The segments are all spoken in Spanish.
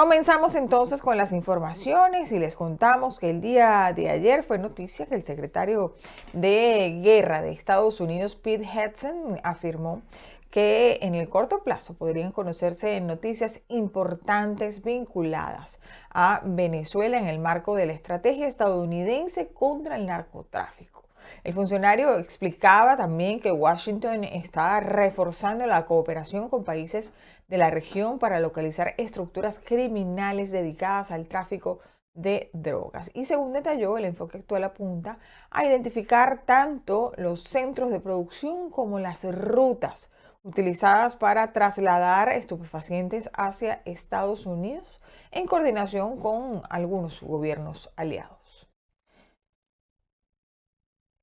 Comenzamos entonces con las informaciones y les contamos que el día de ayer fue noticia que el secretario de Guerra de Estados Unidos, Pete Hegseth, afirmó que en el corto plazo podrían conocerse noticias importantes vinculadas a Venezuela en el marco de la estrategia estadounidense contra el narcotráfico. El funcionario explicaba también que Washington está reforzando la cooperación con países de la región para localizar estructuras criminales dedicadas al tráfico de drogas. Y según detalló, el enfoque actual apunta a identificar tanto los centros de producción como las rutas utilizadas para trasladar estupefacientes hacia Estados Unidos en coordinación con algunos gobiernos aliados.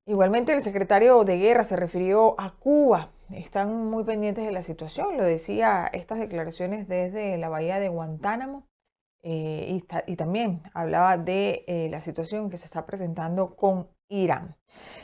Igualmente, el secretario de Guerra se refirió a Cuba. Están muy pendientes de la situación, lo decía estas declaraciones desde la bahía de Guantánamo, y también hablaba de la situación que se está presentando con Irán.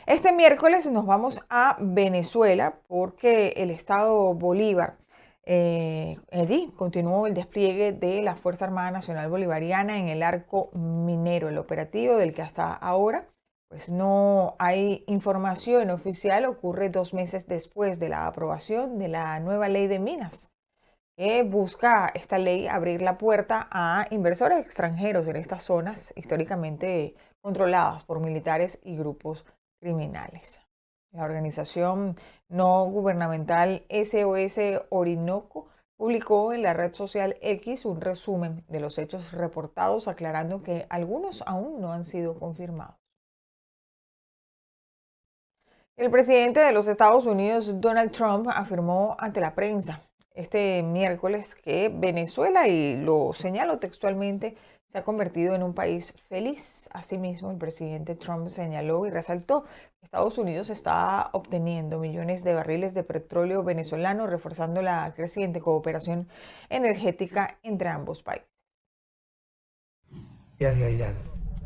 Este miércoles nos vamos a Venezuela porque el estado Bolívar, allí continuó el despliegue de la Fuerza Armada Nacional Bolivariana en el arco minero, el operativo del que hasta ahora pues no hay información oficial, ocurre 2 meses después de la aprobación de la nueva ley de minas, que busca esta ley abrir la puerta a inversores extranjeros en estas zonas históricamente controladas por militares y grupos criminales. La organización no gubernamental SOS Orinoco publicó en la red social X un resumen de los hechos reportados, aclarando que algunos aún no han sido confirmados. El presidente de los Estados Unidos, Donald Trump, afirmó ante la prensa este miércoles que Venezuela, y lo señaló textualmente, se ha convertido en un país feliz. Asimismo, el presidente Trump señaló y resaltó que Estados Unidos está obteniendo millones de barriles de petróleo venezolano, reforzando la creciente cooperación energética entre ambos países.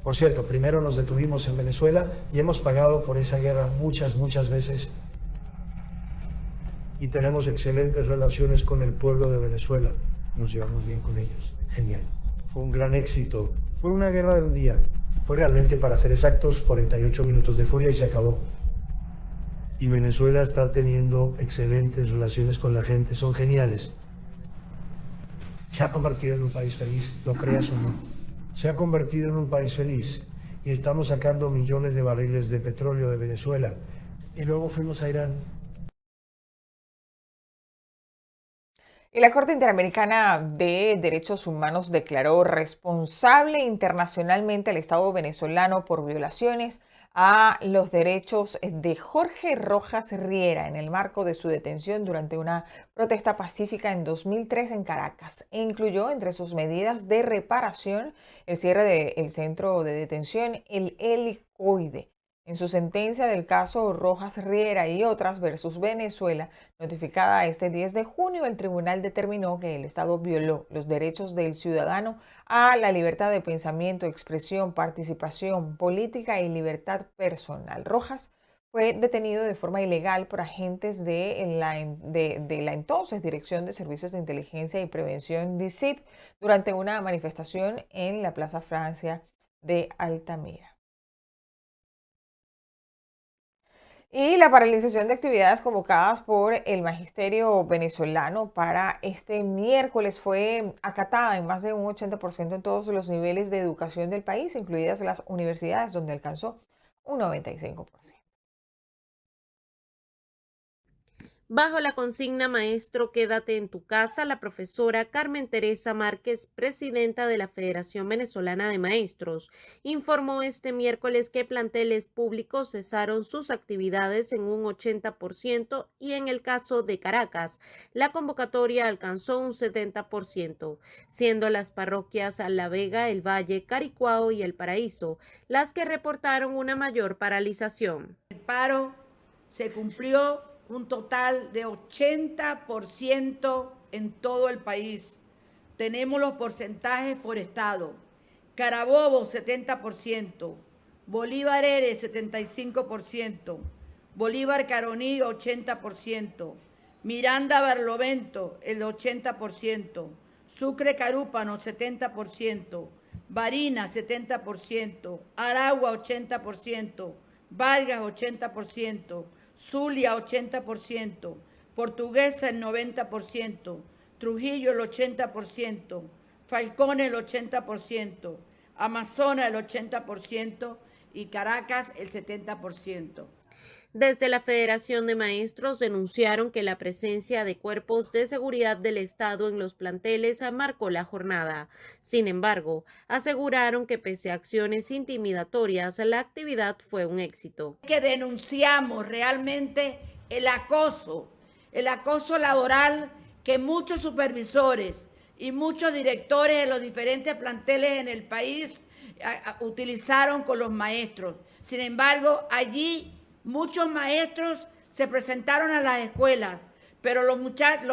Por cierto, primero nos detuvimos en Venezuela y hemos pagado por esa guerra muchas veces. Y tenemos excelentes relaciones con el pueblo de Venezuela. Nos llevamos bien con ellos. Genial. Fue un gran éxito. Fue una guerra de un día. Fue realmente, para ser exactos, 48 minutos de furia y se acabó. Y Venezuela está teniendo excelentes relaciones con la gente. Son geniales. Se ha convertido en un país feliz, lo creas o no. Se ha convertido en un país feliz y estamos sacando millones de barriles de petróleo de Venezuela. Y luego fuimos a Irán. Y la Corte Interamericana de Derechos Humanos declaró responsable internacionalmente al Estado venezolano por violaciones a los derechos de Jorge Rojas Riera en el marco de su detención durante una protesta pacífica en 2003 en Caracas, e incluyó entre sus medidas de reparación el cierre del centro de detención El Helicoide. En su sentencia del caso Rojas Riera y otras versus Venezuela, notificada este 10 de junio, el tribunal determinó que el Estado violó los derechos del ciudadano a la libertad de pensamiento, expresión, participación política y libertad personal. Rojas fue detenido de forma ilegal por agentes de la entonces Dirección de Servicios de Inteligencia y Prevención, DICIP, durante una manifestación en la Plaza Francia de Altamira. Y la paralización de actividades convocadas por el magisterio venezolano para este miércoles fue acatada en más de un 80% en todos los niveles de educación del país, incluidas las universidades, donde alcanzó un 95%. Bajo la consigna Maestro, quédate en tu casa, la profesora Carmen Teresa Márquez, presidenta de la Federación Venezolana de Maestros, informó este miércoles que planteles públicos cesaron sus actividades en un 80% y en el caso de Caracas, la convocatoria alcanzó un 70%, siendo las parroquias La Vega, El Valle, Caricuao y El Paraíso las que reportaron una mayor paralización. El paro se cumplió un total de 80% en todo el país. Tenemos los porcentajes por estado. Carabobo 70%, Bolívar Eres 75%, Bolívar Caroní 80%, Miranda Barlovento el 80%, Sucre Carúpano 70%, Barinas 70%, Aragua 80%, Vargas 80%, Zulia 80%, Portuguesa el 90%, Trujillo el 80%, Falcón el 80%, Amazonas el 80% y Caracas el 70%. Desde la Federación de Maestros denunciaron que la presencia de cuerpos de seguridad del Estado en los planteles marcó la jornada. Sin embargo, aseguraron que pese a acciones intimidatorias, la actividad fue un éxito. Que denunciamos realmente el acoso laboral que muchos supervisores y muchos directores de los diferentes planteles en el país utilizaron con los maestros. Sin embargo, allí muchos maestros se presentaron a las escuelas, pero los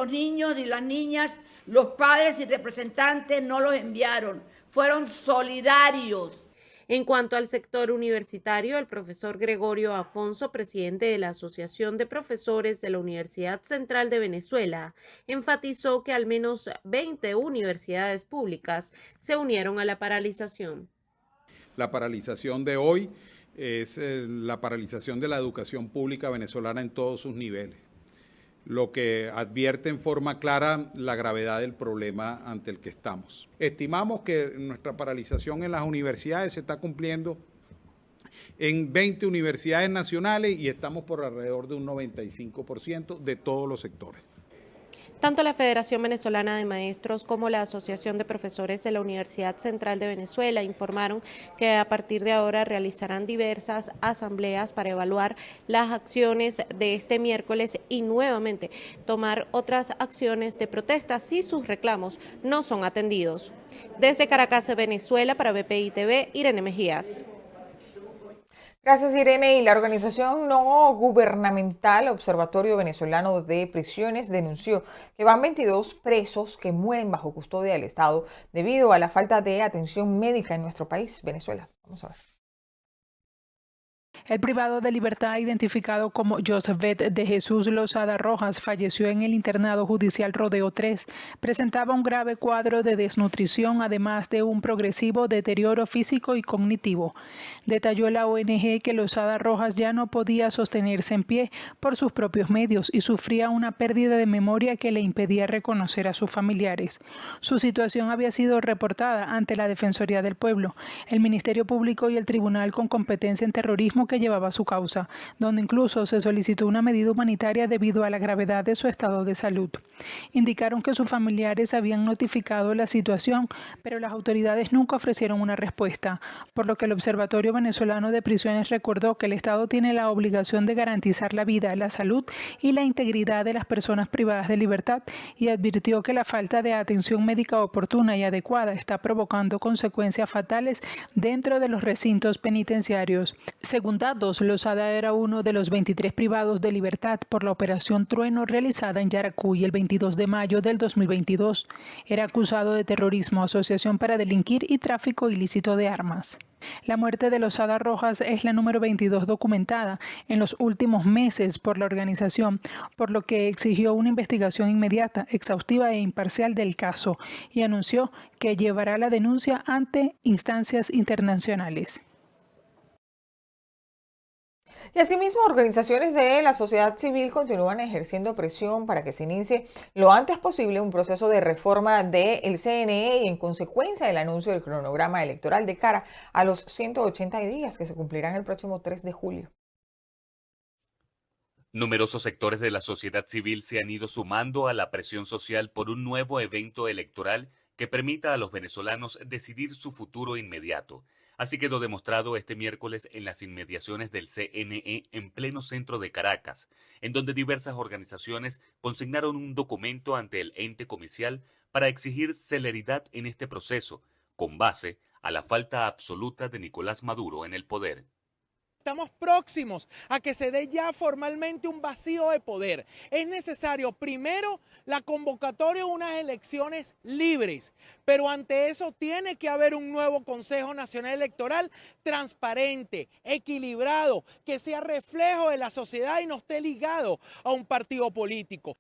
niños y las niñas, los padres y representantes no los enviaron, fueron solidarios. En cuanto al sector universitario, el profesor Gregorio Afonso, presidente de la Asociación de Profesores de la Universidad Central de Venezuela, enfatizó que al menos 20 universidades públicas se unieron a la paralización. La paralización de hoy es la paralización de la educación pública venezolana en todos sus niveles, lo que advierte en forma clara la gravedad del problema ante el que estamos. Estimamos que nuestra paralización en las universidades se está cumpliendo en 20 universidades nacionales y estamos por alrededor de un 95% de todos los sectores. Tanto la Federación Venezolana de Maestros como la Asociación de Profesores de la Universidad Central de Venezuela informaron que a partir de ahora realizarán diversas asambleas para evaluar las acciones de este miércoles y nuevamente tomar otras acciones de protesta si sus reclamos no son atendidos. Desde Caracas, Venezuela, para BPI TV, Irene Mejías. Gracias, Irene. Y la organización no gubernamental Observatorio Venezolano de Prisiones denunció que van 22 presos que mueren bajo custodia del Estado debido a la falta de atención médica en nuestro país, Venezuela. Vamos a ver. El privado de libertad, identificado como Josephet de Jesús Lozada Rojas, falleció en el internado judicial Rodeo 3. Presentaba un grave cuadro de desnutrición, además de un progresivo deterioro físico y cognitivo. Detalló la ONG que Lozada Rojas ya no podía sostenerse en pie por sus propios medios y sufría una pérdida de memoria que le impedía reconocer a sus familiares. Su situación había sido reportada ante la Defensoría del Pueblo, el Ministerio Público y el Tribunal con competencia en terrorismo que llevaba su causa, donde incluso se solicitó una medida humanitaria debido a la gravedad de su estado de salud. Indicaron que sus familiares habían notificado la situación, pero las autoridades nunca ofrecieron una respuesta, por lo que el Observatorio Venezolano de Prisiones recordó que el Estado tiene la obligación de garantizar la vida, la salud y la integridad de las personas privadas de libertad y advirtió que la falta de atención médica oportuna y adecuada está provocando consecuencias fatales dentro de los recintos penitenciarios. Según datos, Lozada era uno de los 23 privados de libertad por la Operación Trueno realizada en Yaracuy el 22 de mayo del 2022. Era acusado de terrorismo, asociación para delinquir y tráfico ilícito de armas. La muerte de Lozada Rojas es la número 22 documentada en los últimos meses por la organización, por lo que exigió una investigación inmediata, exhaustiva e imparcial del caso y anunció que llevará la denuncia ante instancias internacionales. Y asimismo, organizaciones de la sociedad civil continúan ejerciendo presión para que se inicie lo antes posible un proceso de reforma del CNE y en consecuencia el anuncio del cronograma electoral de cara a los 180 días que se cumplirán el próximo 3 de julio. Numerosos sectores de la sociedad civil se han ido sumando a la presión social por un nuevo evento electoral que permita a los venezolanos decidir su futuro inmediato. Así quedó demostrado este miércoles en las inmediaciones del CNE en pleno centro de Caracas, en donde diversas organizaciones consignaron un documento ante el ente comicial para exigir celeridad en este proceso, con base a la falta absoluta de Nicolás Maduro en el poder. Estamos próximos a que se dé ya formalmente un vacío de poder. Es necesario primero la convocatoria de unas elecciones libres, pero ante eso tiene que haber un nuevo Consejo Nacional Electoral transparente, equilibrado, que sea reflejo de la sociedad y no esté ligado a un partido político.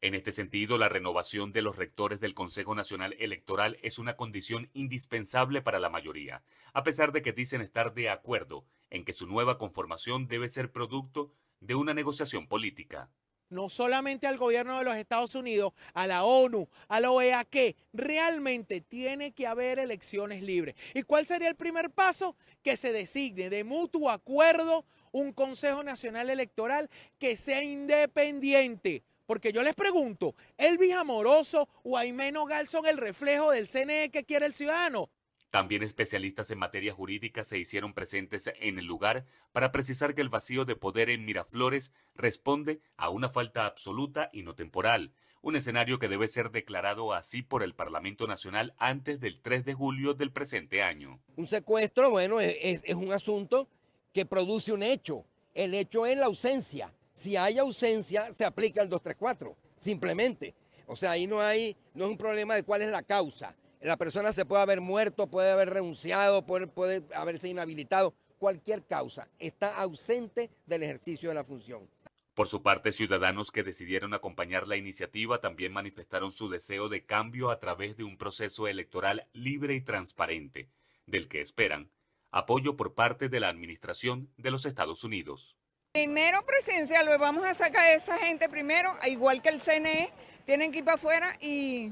En este sentido, la renovación de los rectores del Consejo Nacional Electoral es una condición indispensable para la mayoría, a pesar de que dicen estar de acuerdo en que su nueva conformación debe ser producto de una negociación política. No solamente al gobierno de los Estados Unidos, a la ONU, a la OEA, que realmente tiene que haber elecciones libres. ¿Y cuál sería el primer paso? Que se designe de mutuo acuerdo un Consejo Nacional Electoral que sea independiente. Porque yo les pregunto, ¿Elvis Amoroso o Aimé Noguel son el reflejo del CNE que quiere el ciudadano? También especialistas en materia jurídica se hicieron presentes en el lugar para precisar que el vacío de poder en Miraflores responde a una falta absoluta y no temporal, un escenario que debe ser declarado así por el Parlamento Nacional antes del 3 de julio del presente año. Un secuestro, bueno, es un asunto que produce un hecho. El hecho es la ausencia. Si hay ausencia, se aplica el 234, simplemente. O sea, ahí no es un problema de cuál es la causa. La persona se puede haber muerto, puede haber renunciado, puede haberse inhabilitado, cualquier causa. Está ausente del ejercicio de la función. Por su parte, ciudadanos que decidieron acompañar la iniciativa también manifestaron su deseo de cambio a través de un proceso electoral libre y transparente, del que esperan apoyo por parte de la administración de los Estados Unidos. Primero presidencial, lo vamos a sacar a esa gente primero, igual que el CNE, tienen que ir para afuera y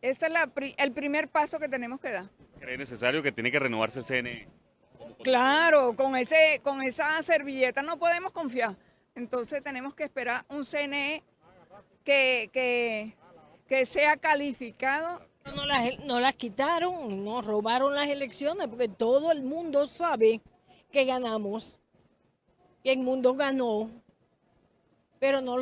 este es el primer paso que tenemos que dar. ¿Cree necesario que tiene que renovarse el CNE? Claro, con esa servilleta no podemos confiar, entonces tenemos que esperar un CNE que sea calificado. No las quitaron, nos robaron las elecciones porque todo el mundo sabe que ganamos. Que el mundo ganó, pero no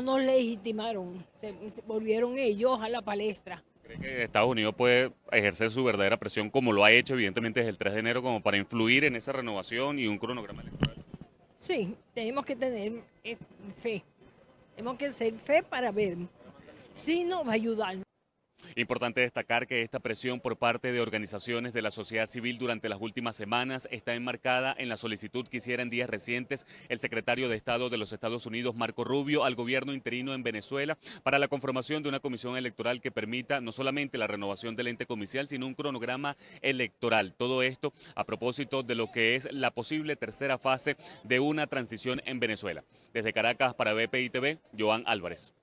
nos legitimaron, se volvieron ellos a la palestra. ¿Cree que Estados Unidos puede ejercer su verdadera presión como lo ha hecho evidentemente desde el 3 de enero como para influir en esa renovación y un cronograma electoral? Sí, tenemos que tener fe, tenemos que ser fe para ver si nos va a ayudar. Importante destacar que esta presión por parte de organizaciones de la sociedad civil durante las últimas semanas está enmarcada en la solicitud que hiciera en días recientes el secretario de Estado de los Estados Unidos, Marco Rubio, al gobierno interino en Venezuela para la conformación de una comisión electoral que permita no solamente la renovación del ente comicial, sino un cronograma electoral. Todo esto a propósito de lo que es la posible tercera fase de una transición en Venezuela. Desde Caracas para BPI TV, Joan Álvarez.